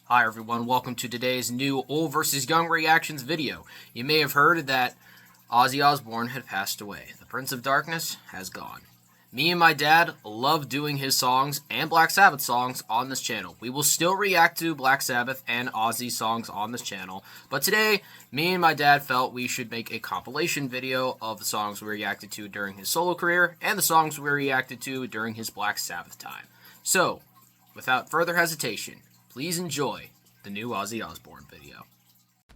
Hi everyone, welcome to today's new Old vs. Young reactions video. You may have heard that Ozzy Osbourne had passed away. The Prince of Darkness has gone. Me and my dad love doing his songs and Black Sabbath songs on this channel. We will still react to Black Sabbath and Ozzy songs on this channel, but today, me and my dad felt we should make a compilation video of the songs we reacted to during his solo career and the songs we reacted to during his Black Sabbath time. So, without further hesitation, please enjoy the new Ozzy Osbourne video.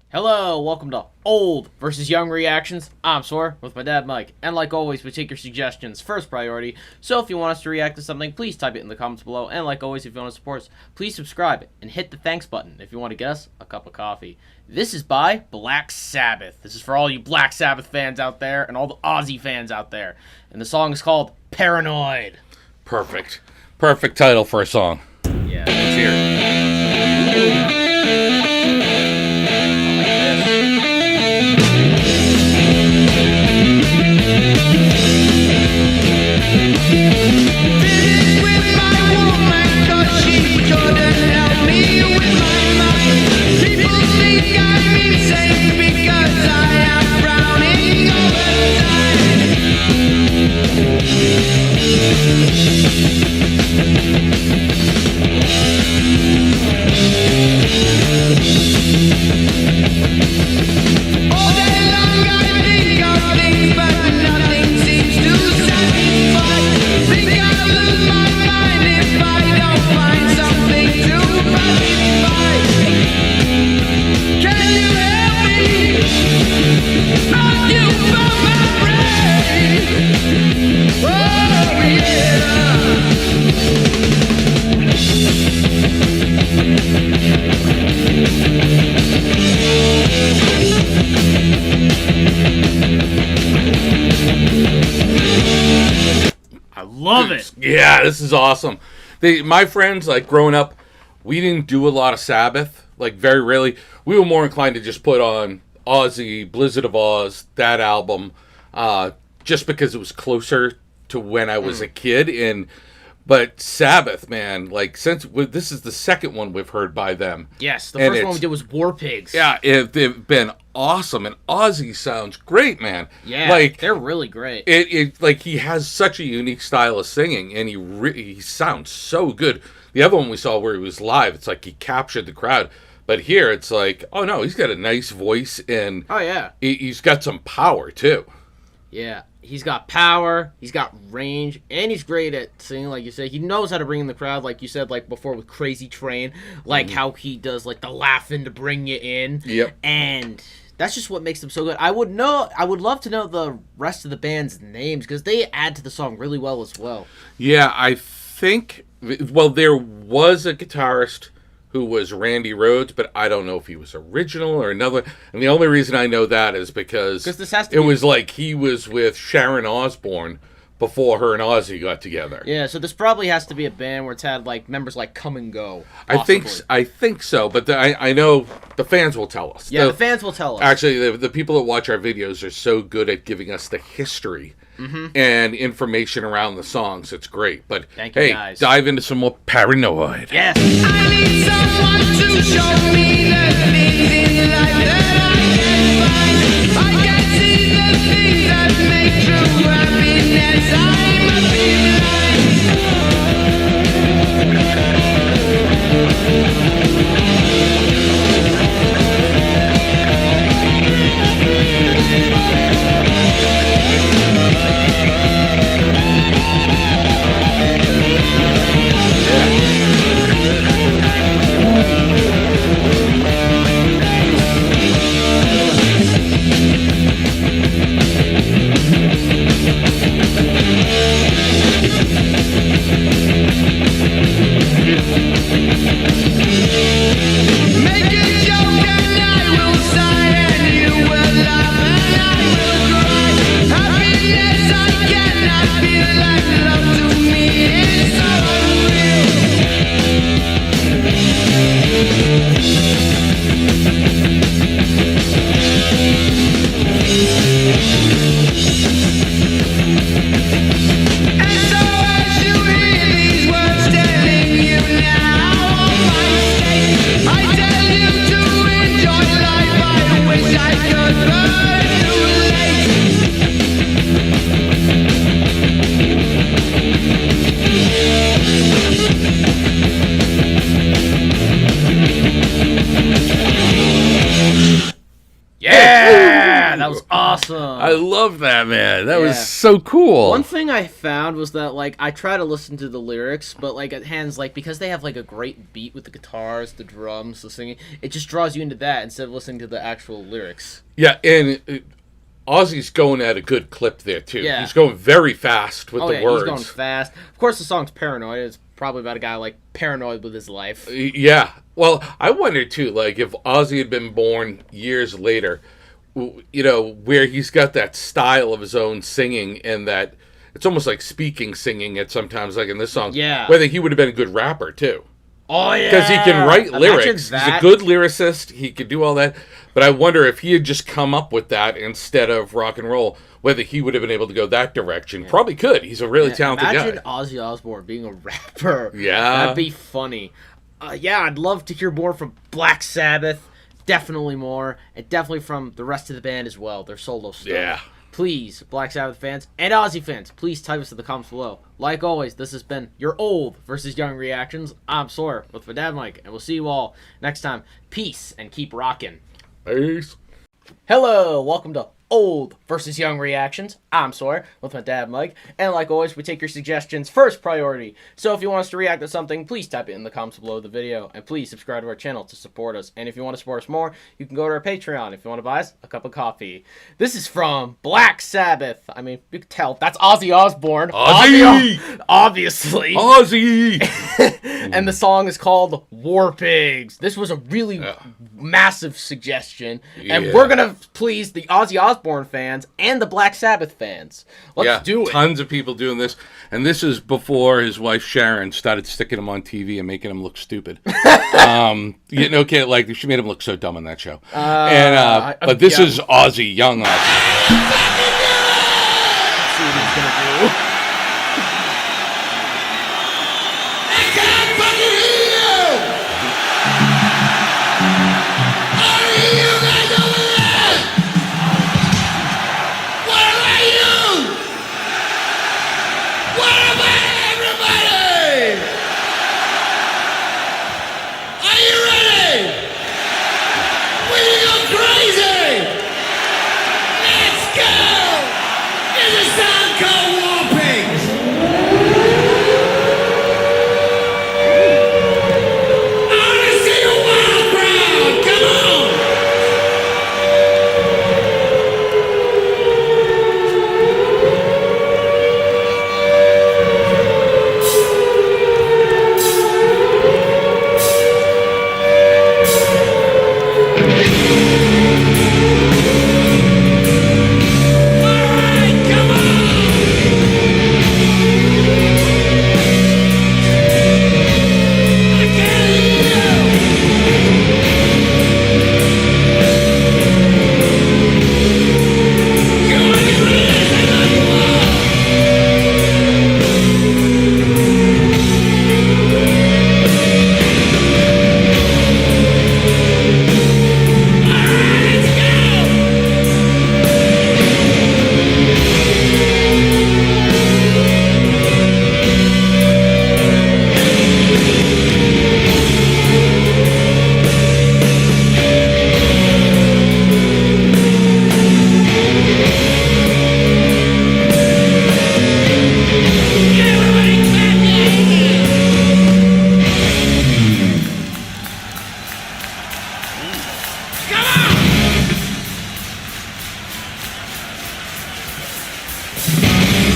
Hello, welcome to Old vs. Young Reactions. I'm Sor with my dad Mike, and like always, we take your suggestions first priority. So if you want us to react to something, please type it in the comments below. And like always, if you want to support us, please subscribe and hit the thanks button if you want to get us a cup of coffee. This is by Black Sabbath. This is for all you Black Sabbath fans out there and all the Ozzy fans out there. And the song is called Paranoid. Perfect. Perfect title for a song. Yeah, let's hear it. Love it. Yeah, this is awesome. My friends, like growing up, we didn't do a lot of Sabbath. Like very rarely. We were more inclined to just put on Ozzy, Blizzard of Oz, that album, just because it was closer to when I was a kid. But Sabbath, man, like this is the second one we've heard by them. Yes, the first one we did was War Pigs. Yeah, they've been awesome, and Ozzy sounds great, man. Yeah, like they're really great. It like he has such a unique style of singing, and he sounds so good. The other one we saw where he was live, it's like he captured the crowd. But here, it's like, oh no, he's got a nice voice, and oh yeah, he's got some power too. Yeah, he's got power, he's got range, and he's great at singing, like you said. He knows how to bring in the crowd, like you said, like before with Crazy Train, like how he does like the laughing to bring you in. Yep. And that's just what makes them so good. I would love to know the rest of the band's names because they add to the song really well as well. Yeah, I think, well, there was a guitarist who was Randy Rhoads, but I don't know if he was original or another. And the only reason I know that is because this has to it was like he was with Sharon Osbourne before her and Ozzy got together. Yeah, so this probably has to be a band where it's had like members like come and go. Possibly. I think so, but I know the fans will tell us. Yeah, the fans will tell us. Actually, the people that watch our videos are so good at giving us the history and information around the songs. It's great. But hey, guys. Dive into some more Paranoid. Yes. I need someone to show me the things in life that I can find. I can see the things that make true happiness. I'm a big I love that, man. That Yeah. was so cool. One thing I found was that, like, I try to listen to the lyrics, but, like, at hands, like, because they have, like, a great beat with the guitars, the drums, the singing, it just draws you into that instead of listening to the actual lyrics. Yeah, and Ozzy's going at a good clip there, too. Yeah. He's going very fast with Oh, the yeah, words. he's going fast. Of course, the song's Paranoid. It's probably about a guy, like, paranoid with his life. Yeah. Well, I wonder, too, like, if Ozzy had been born years later, you know, where he's got that style of his own singing and that it's almost like speaking singing at sometimes, like in this song. Yeah. Whether he would have been a good rapper, too. Oh, yeah! Because he can write lyrics. Imagine He's a that. good lyricist. He could do all that. But I wonder if he had just come up with that instead of rock and roll, whether he would have been able to go that direction. Yeah. Probably could. He's a really talented imagine guy. Ozzy Osbourne being a rapper. Yeah. That'd be funny. Yeah, I'd love to hear more from Black Sabbath. Definitely more. And definitely from the rest of the band as well. Their solo stuff. Yeah. Please, Black Sabbath fans and Ozzy fans, please type us in the comments below. Like always, this has been your old versus young reactions. I'm Sawyer with my dad Mike, and we'll see you all next time. Peace and keep rocking. Peace. Hello, welcome to Old versus Young Reactions. I'm Sawyer with my dad Mike, and like always, we take your suggestions first priority. So if you want us to react to something, please type it in the comments below the video, and please subscribe to our channel to support us. And if you want to support us more, you can go to our Patreon if you want to buy us a cup of coffee. This is from Black Sabbath. I mean, you can tell that's Ozzy Osbourne. Ozzy! Obviously. Ozzy! And the song is called War Pigs. This was a really massive suggestion, and we're gonna please the Ozzy Osbourne fans and the Black Sabbath fans. Let's do it. Tons of people doing this, and this is before his wife Sharon started sticking him on TV and making him look stupid. You know, like she made him look so dumb on that show. But this is Ozzy, young Ozzy. Let's see what he's gonna do.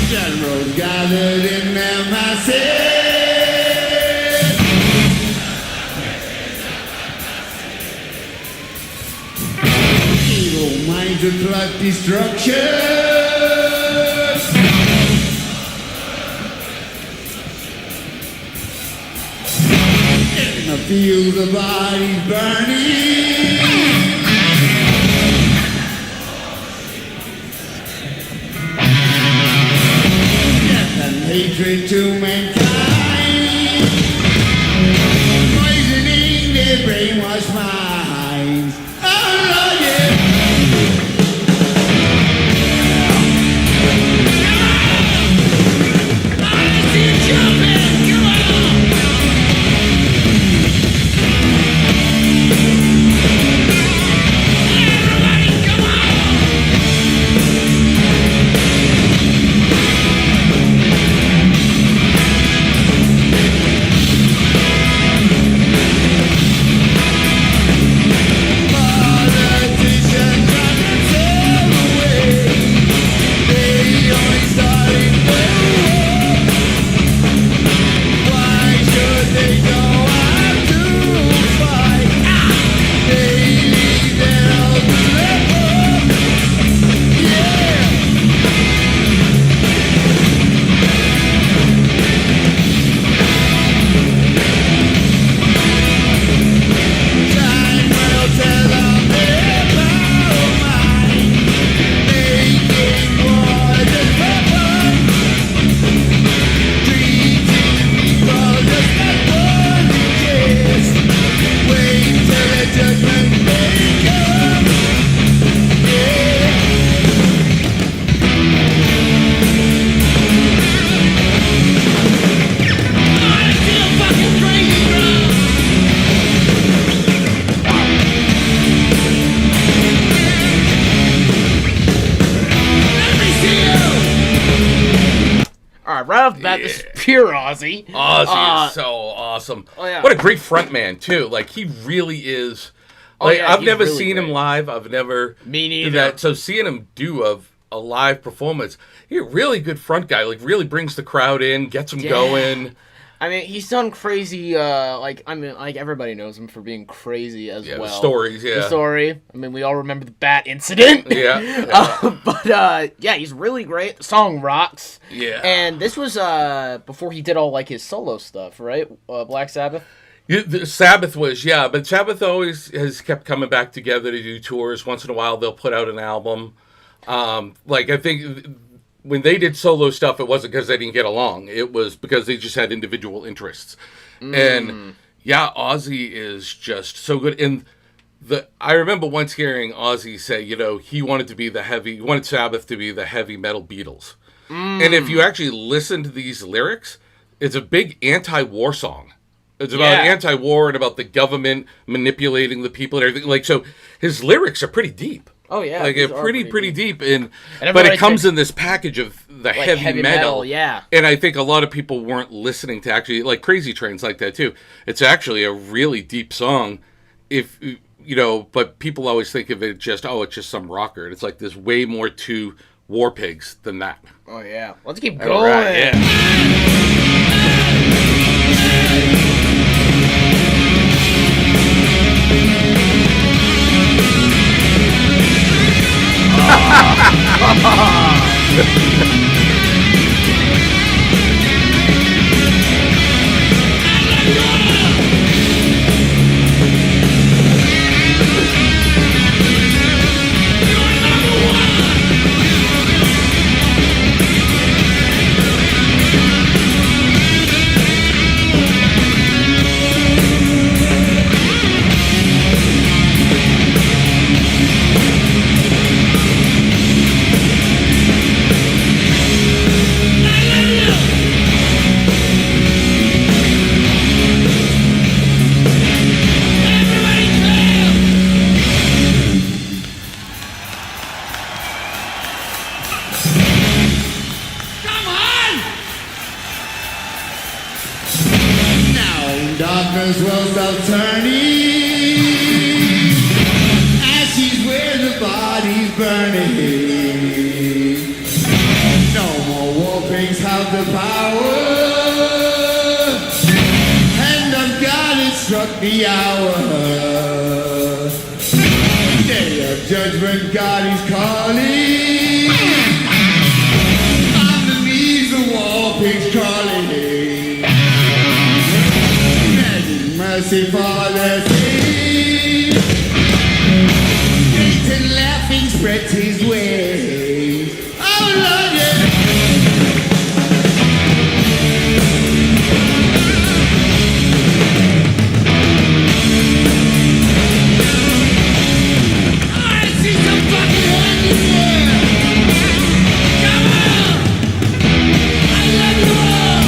Generals gathered in their masses. Evil minds would plot destruction. In the field, the bodies burning. Hatred to mankind, poisoning their brainwashed minds. Oh Lord, yeah. I see you jumping, come on. Everybody, come on. right off the bat, this is pure Ozzy. Ozzy is so awesome. Oh, yeah. What a great frontman, too. Like, he really is. Like, yeah, I've he's never really seen him great. live. I've never. Me neither. did that. So seeing him do a live performance, he's a really good front guy. Like, really brings the crowd in, gets them going. I mean, he's done crazy, like everybody knows him for being crazy as well. The stories, The story. I mean, we all remember the bat incident. Yeah. But he's really great. The song rocks. Yeah. And this was, before he did all, like, his solo stuff, right? Black Sabbath? The Sabbath was, but Sabbath always has kept coming back together to do tours. Once in a while, they'll put out an album. Like, I think when they did solo stuff, it wasn't because they didn't get along. It was because they just had individual interests. And, Ozzy is just so good. And I remember once hearing Ozzy say, he wanted Sabbath to be the heavy metal Beatles. And if you actually listen to these lyrics, it's a big anti-war song. It's about anti-war and about the government manipulating the people and everything. Like, so his lyrics are pretty deep. Oh, yeah. Like, pretty deep. But everybody it comes in this package of the like heavy metal. Yeah. And I think a lot of people weren't listening to actually, like Crazy Train's like that too. It's actually a really deep song. But people always think of it just, it's just some rocker. And it's like there's way more to War Pigs than that. Oh, yeah. Let's keep going. All right, yeah. Darkness will stop turning, ashes where the body's burning. No more war pigs have the power, hand of God has struck the hour. Day of judgment, God is calling, underneath the war pigs crawling. Mercy for the sea. Satan laughing spreads his wings. Oh Lord, yeah. I see some fucking hands in there. Come on. I love you all.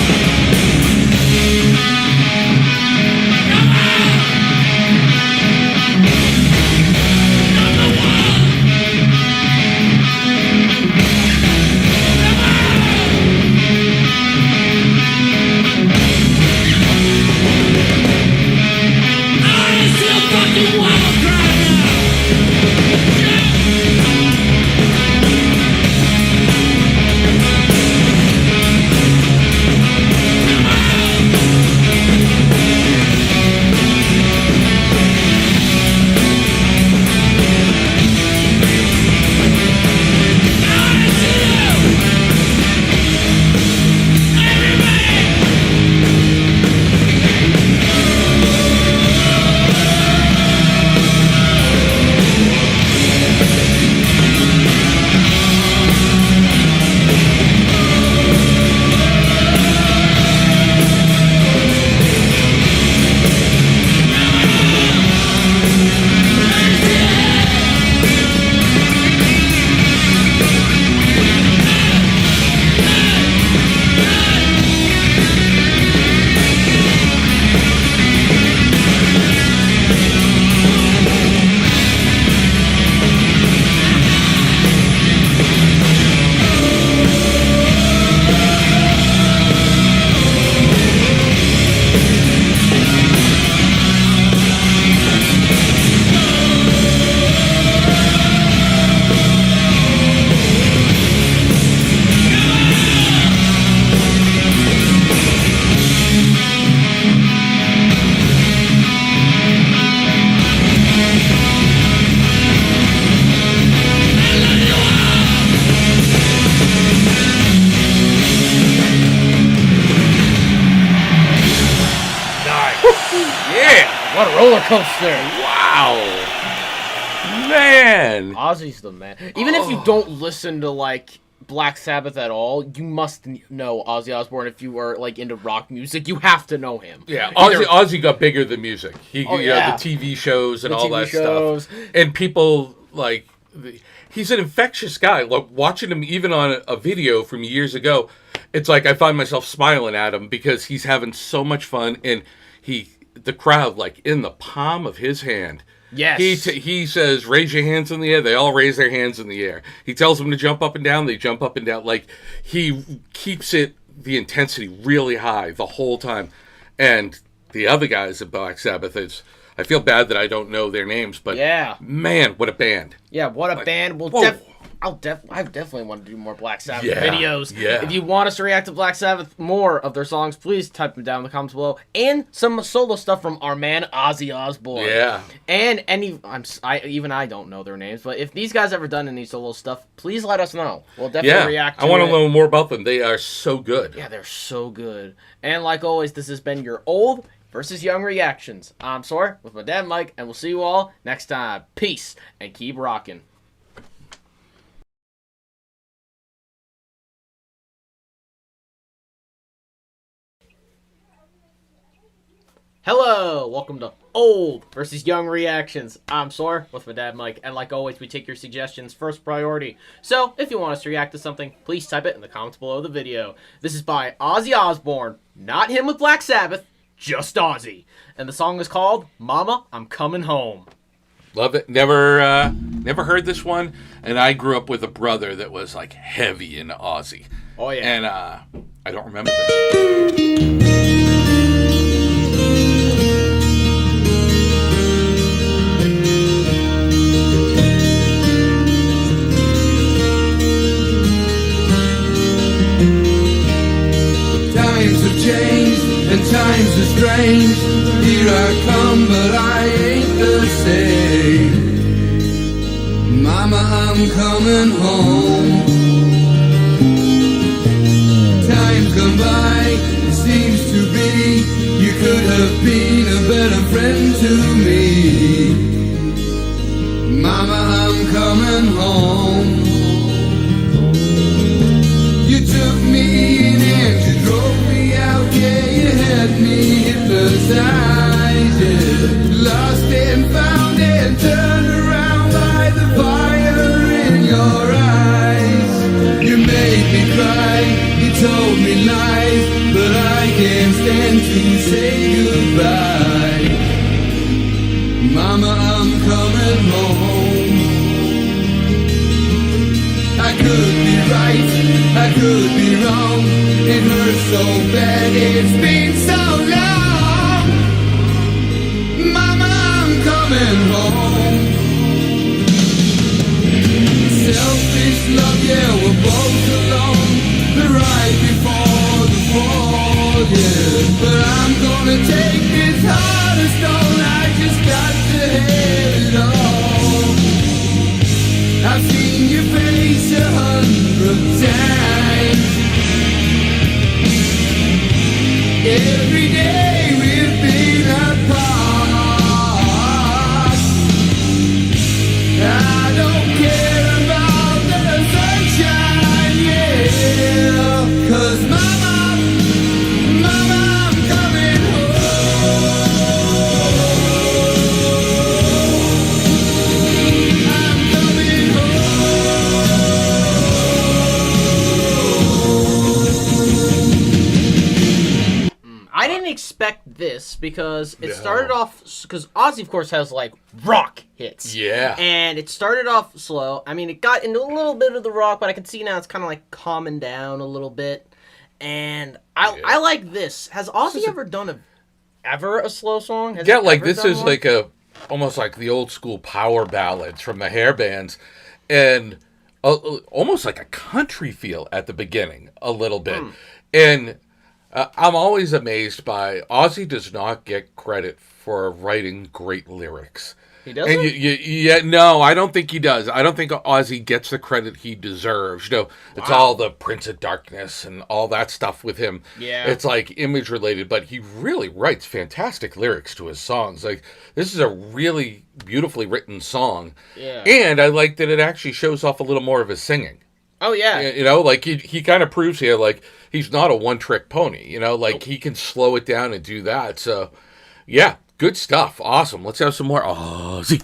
Yeah. What a roller coaster. Wow. Man. Ozzy's the man. Even if you don't listen to, like, Black Sabbath at all, you must know Ozzy Osbourne. If you are, like, into rock music, you have to know him. Yeah, Ozzy got bigger than music. He, Oh, you know, yeah. the TV shows and The all TV that shows. stuff. And people, like, he's an infectious guy. Like, watching him even on a video from years ago, it's like I find myself smiling at him because he's having so much fun. And the crowd, like, in the palm of his hand. Yes. He says, raise your hands in the air. They all raise their hands in the air. He tells them to jump up and down. They jump up and down. Like, he keeps the intensity really high the whole time. And the other guys at Black Sabbath, I feel bad that I don't know their names, but Yeah. man, what a band. Yeah, what a band. I definitely want to do more Black Sabbath videos. Yeah. If you want us to react to Black Sabbath, more of their songs, please type them down in the comments below. And some solo stuff from our man Ozzy Osbourne. Yeah. And I don't know their names, but if these guys ever done any solo stuff, please let us know. We'll definitely react to it. I want to know more about them. They are so good. Yeah, they're so good. And like always, this has been your old versus young reactions. I'm Sora with my dad Mike, and we'll see you all next time. Peace, and keep rocking. Hello, welcome to Old versus Young Reactions. I'm Sora with my dad Mike, and like always, we take your suggestions first priority. So, if you want us to react to something, please type it in the comments below the video. This is by Ozzy Osbourne, not him with Black Sabbath, just Ozzy. And the song is called Mama, I'm Coming Home. Love it. Never heard this one, and I grew up with a brother that was like heavy into Ozzy. Oh yeah. And I don't remember this. Times have changed and times are strange. Here I come, but I ain't the same. Mama, I'm coming home. Time's gone by, it seems to be. You could have been a better friend to me. Mama, I'm coming home. You took me in and you drove me out, yeah, you had me hypnotized, yeah. Lost and found and turned around by the fire in your eyes. You made me cry, you told me lies, but I can't stand to say goodbye. Mama, I'm coming home. I could be right, I could be wrong. It hurts so bad, it's been so long. Mama, I'm coming home. Selfish love, yeah, we're both alone. The right before the fall, yeah. But I'm gonna take this heart of stone. I just got to have it all. I've seen your face 100 times. Every day we've been apart. I don't care about the sunshine, yeah. 'Cause mama, I'm coming home. I'm coming I didn't expect this because it started off, because Ozzy, of course, has like rock hits. Yeah. And it started off slow. I mean, it got into a little bit of the rock, but I can see now it's kind of like calming down a little bit. And I like this. Has Ozzy ever done a slow song? Has he Yeah, like ever this done is one? like almost like the old school power ballads from the hair bands, and almost like a country feel at the beginning, a little bit. And I'm always amazed by Ozzy does not get credit for writing great lyrics. He doesn't? And yeah, no, I don't think he does. I don't think Ozzy gets the credit he deserves. You know, it's all the Prince of Darkness and all that stuff with him. Yeah. It's like image related, but he really writes fantastic lyrics to his songs. Like, this is a really beautifully written song. Yeah. And I like that it actually shows off a little more of his singing. Oh, yeah. You know, like he kind of proves here, like, he's not a one-trick pony. You know, like, he can slow it down and do that. So, yeah, good stuff. Awesome. Let's have some more Ozzy.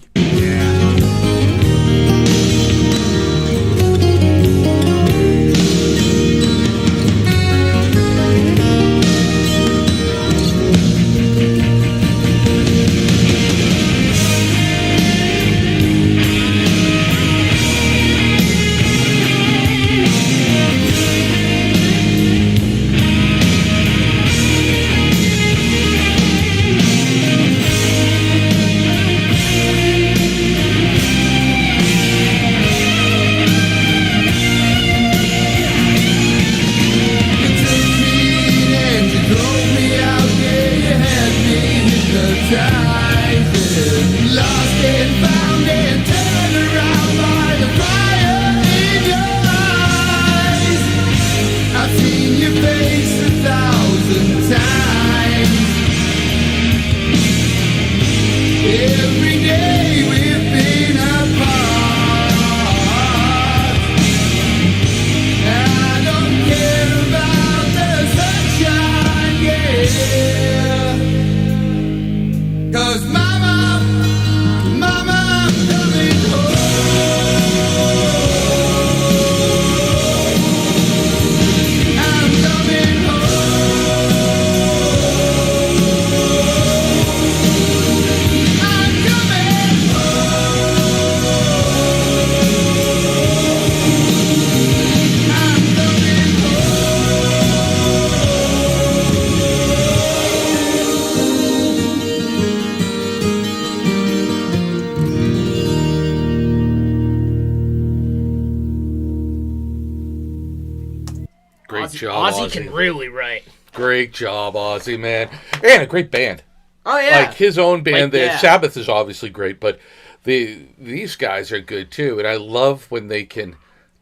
Great job, Ozzy can really write. Great job, Ozzy, man. And a great band. Oh, yeah. Like, his own band. Like, yeah. Sabbath is obviously great, but these guys are good, too. And I love when they can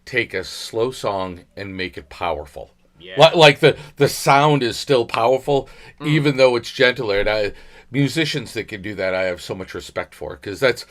take a slow song and make it powerful. Yeah. Like, the sound is still powerful, even though it's gentler. And musicians that can do that, I have so much respect for. Because that's...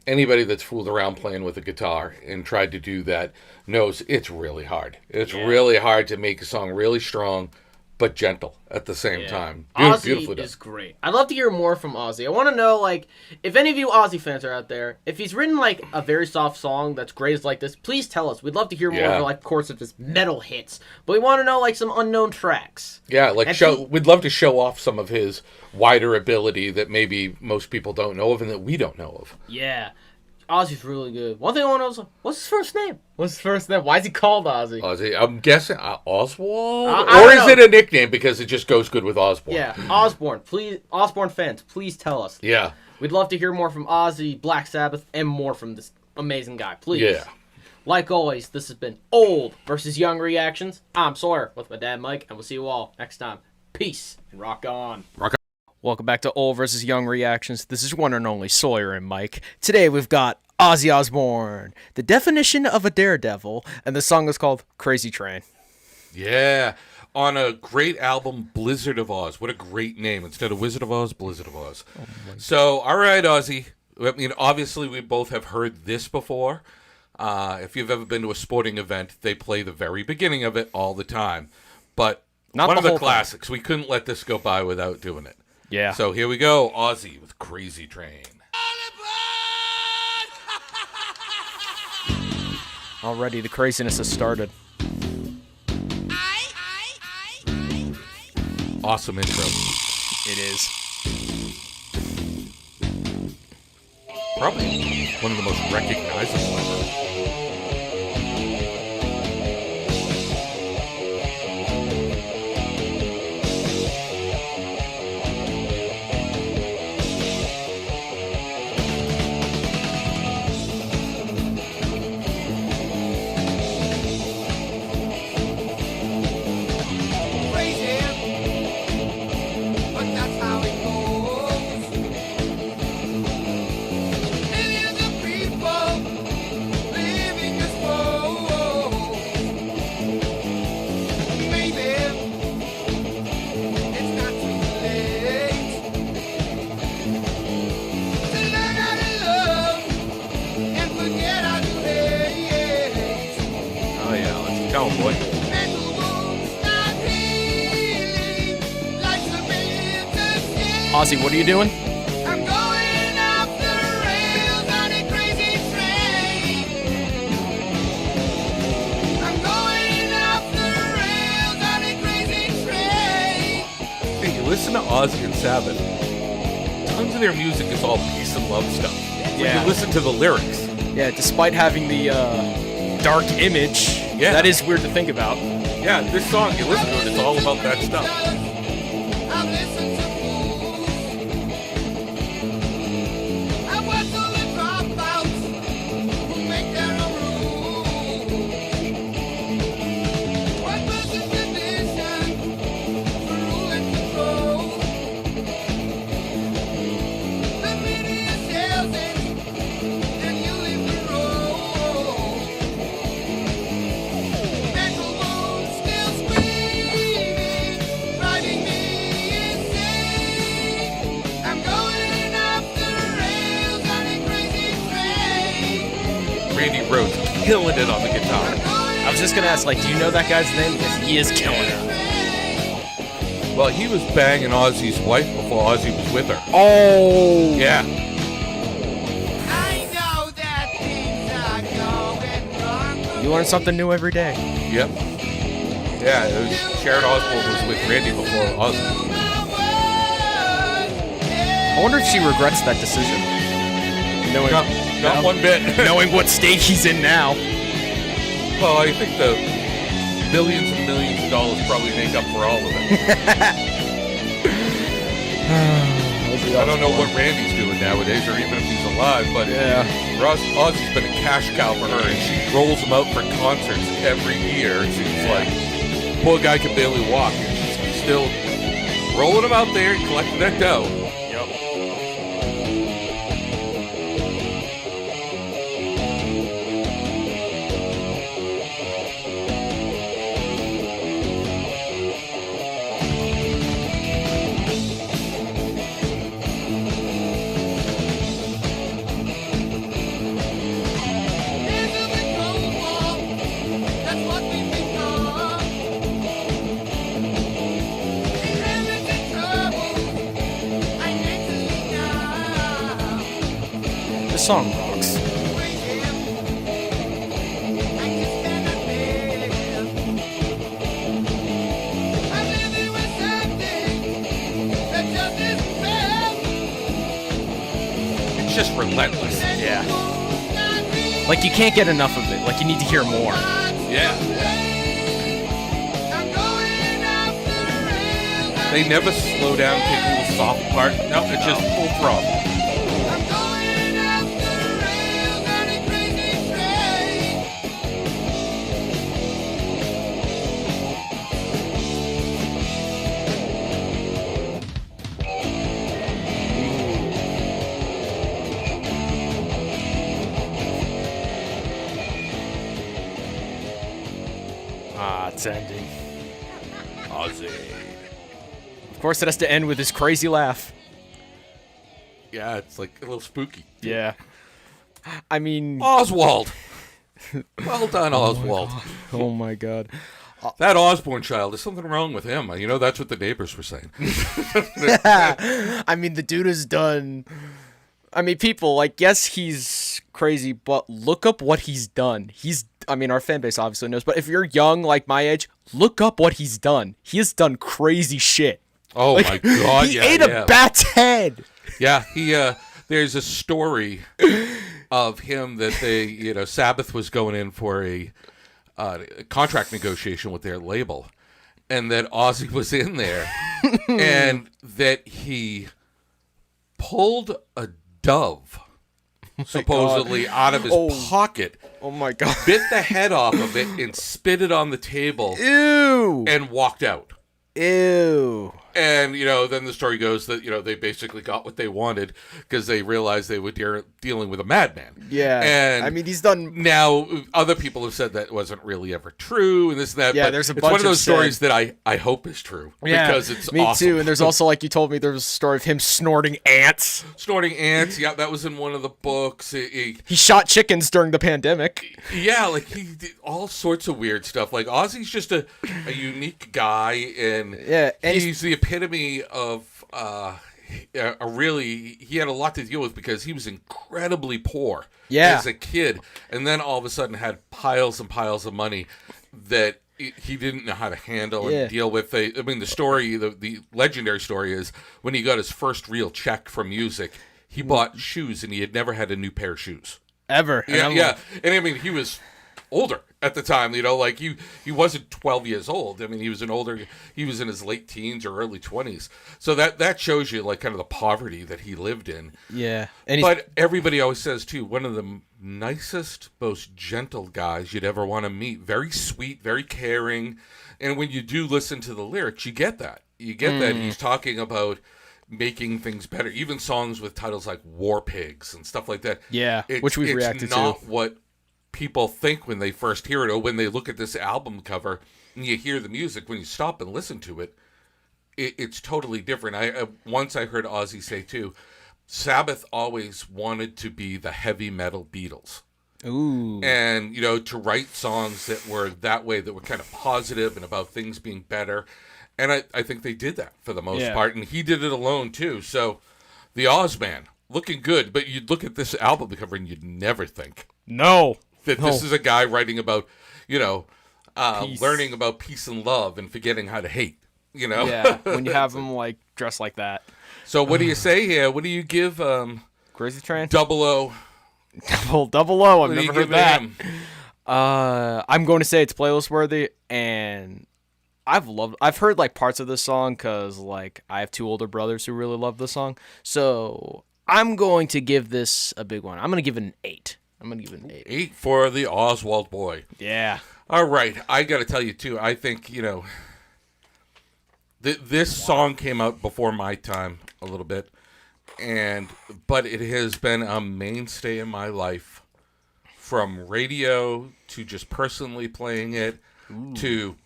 Anybody that's fooled around playing with a guitar and tried to do that knows it's really hard. It's really hard to make a song really strong but gentle at the same time. Ozzy is great. I'd love to hear more from Ozzy. I want to know, like, if any of you Ozzy fans are out there, if he's written, like, a very soft song that's great as like this, please tell us. We'd love to hear more of, like, of course, of his metal hits. But we want to know, like, some unknown tracks. Yeah, like, we'd love to show off some of his wider ability that maybe most people don't know of and that we don't know of. Yeah. Ozzy's really good. One thing I want to know is, what's his first name? What's his first name? Why is he called Ozzy? Ozzy. I'm guessing Oswald? I or don't is know. it a nickname because it just goes good with Osbourne? Yeah, Osbourne. Please, Osbourne fans, please tell us. Yeah. We'd love to hear more from Ozzy, Black Sabbath, and more from this amazing guy. Please. Yeah. Like always, this has been Old versus Young Reactions. I'm Sawyer with my dad Mike, and we'll see you all next time. Peace and rock on. Rock on. Welcome back to Old versus Young Reactions. This is one and only Sawyer and Mike. Today we've got Ozzy Osbourne, the definition of a daredevil, and the song is called Crazy Train. Yeah. On a great album, Blizzard of Oz. What a great name. Instead of Wizard of Oz, Blizzard of Oz. So, all right, Ozzy. I mean, obviously, we both have heard this before. If you've ever been to a sporting event, they play the very beginning of it all the time. But Not one the of the whole classics. We couldn't let this go by without doing it. Yeah. So here we go. Ozzy with Crazy Train. Already the craziness has started. Awesome intro. It is. Probably one of the most recognizable ever. Oh boy. Ozzy, what are you doing? I'm going off the rails on a crazy train. I'm going off the rails on a crazy train. Hey, you listen to Ozzy and Sabbath. Tons of their music is all peace and love stuff. When Yeah. you listen to the lyrics. Yeah, despite having the dark image, Yeah. that is weird to think about. Yeah, this song, you listen to it, it's all about that stuff. I'll listen to fools. I watch all the dropouts who make their own rules. What was the tradition for rule and control? The media sells it, and you leave the role. Mental wounds still screaming, driving me insane. I'm going off the rails on a crazy train. Randy Rhoads killing it on the guitar. I was just gonna ask, like, do you know that guy's name? Because he is killing it. Well, he was banging Ozzy's wife before Ozzy was with her. Oh! Yeah. I know that things are going wrong. You learn something new every day. Yep. Yeah, it was Sharon Osbourne was with Randy before Ozzy. I wonder if she regrets that decision. Knowing, Not one bit. knowing what state he's in now. Well, I think the millions and millions of dollars probably make up for all of it. I don't know what Randy's doing nowadays, or even if he's alive, but Yeah. Ozzy's been a cash cow for her, and she rolls him out for concerts every year. It seems like poor guy can barely walk, and she's still rolling him out there and collecting that dough. Into the Cold War, that's what we've become. Inherited trouble, I mentally numb. This song rocks. Wait here, I just cannot live. I'm living with something that just isn't fair. It's just relentless. Yeah. Like, you can't get enough of it. Like, you need to hear more. Yeah. I'm going off the rails. They never slow down, take a little soft part. No, it's just full throttle. I'm going off the rails on a crazy train. Ah, it's ending. Ozzy. Of course, it has to end with this crazy laugh. Yeah, it's like a little spooky. Yeah. I mean, Oswald. Well done, Oswald. oh my god. That Osbourne child, there's something wrong with him. You know, that's what the neighbors were saying. I mean, the dude has done. I mean, people, like, yes, he's crazy, but look up what he's done. I mean, our fan base obviously knows, but if you're young, like my age, look up what he's done. He has done crazy shit. Oh Like, my God! he yeah, ate yeah. a bat's head. Yeah, he. There's a story of him that Sabbath was going in for a contract negotiation with their label, and that Ozzy was in there, and that he pulled a dove supposedly out of his pocket, Oh my god. bit the head off of it, and spit it on the table, Ew. and walked out. Ew. And, then the story goes that, they basically got what they wanted because they realized they were dealing with a madman. Yeah. And I mean, he's done... Now, other people have said that wasn't really ever true and this and that. Yeah, but there's a it's bunch one of those said... stories that I hope is true. Yeah, because it's me awesome. too. And there's also, like you told me, there was a story of him snorting ants. Snorting ants, yeah, that was in one of the books. He shot chickens during the pandemic. Yeah, like he did all sorts of weird stuff. Like Ozzy's just a unique guy, and he's the epitome of he had a lot to deal with because he was incredibly poor as a kid, and then all of a sudden had piles and piles of money that he didn't know how to handle and deal with. The story, the legendary story is when he got his first real check from music, he bought shoes, and he had never had a new pair of shoes. Ever. Yeah. And I mean, he was older at the time, like he wasn't 12 years old. I mean, he was he was in his late teens or early 20s. So that shows you like kind of the poverty that he lived in. Yeah. But everybody always says too, one of the nicest, most gentle guys you'd ever want to meet. Very sweet, very caring. And when you do listen to the lyrics, you get that. You get that he's talking about making things better. Even songs with titles like War Pigs and stuff like that. Yeah, which we've reacted to. It's not what people think when they first hear it or when they look at this album cover and you hear the music. When you stop and listen to it, it's totally different. Once I heard Ozzy say too, Sabbath always wanted to be the heavy metal Beatles. Ooh. And, to write songs that were that way, that were kind of positive and about things being better. And I think they did that for the most part. And he did it alone, too. So, the Ozman, looking good. But you'd look at this album cover and you'd never think. No. This is a guy writing about, learning about peace and love and forgetting how to hate, Yeah, when you have him, dressed like that. So, what do you say here? What do you give Crazy Train? Double O. Double O, I've What do never you heard that. give him? I'm going to say it's playlist worthy, and I've heard parts of this song because I have two older brothers who really love this song. So I'm going to give this a big one. I'm going to give it an 8. 8 for the Oswald boy. Yeah. All right. I got to tell you, too, I think, this song came out before my time a little bit, but it has been a mainstay in my life, from radio to just personally playing it to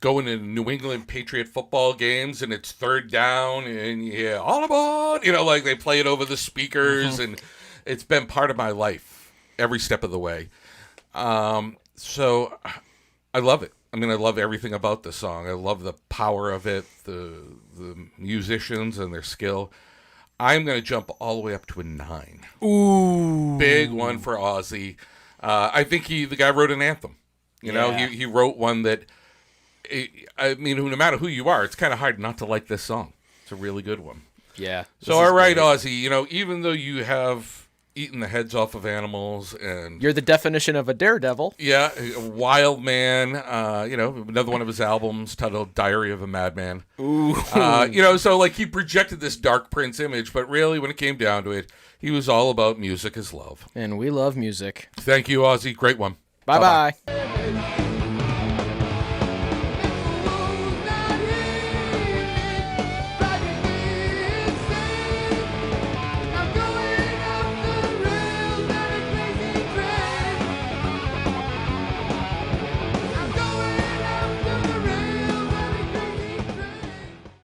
going to New England Patriot football games and it's third down and you hear all aboard, they play it over the speakers, and it's been part of my life every step of the way. So I love it. I mean, I love everything about the song. I love the power of it, the musicians and their skill. I'm going to jump all the way up to a 9. Ooh. Big one for Ozzy. I think the guy wrote an anthem. He wrote one that, I mean, no matter who you are, it's kind of hard not to like this song. It's a really good one. Yeah. So, all right, great. Ozzy, even though you have eaten the heads off of animals and... You're the definition of a daredevil. Yeah, a wild man. Another one of his albums titled Diary of a Madman. Ooh. So he projected this Dark Prince image, but really when it came down to it, he was all about music is love. And we love music. Thank you, Ozzy. Great one. Bye-bye.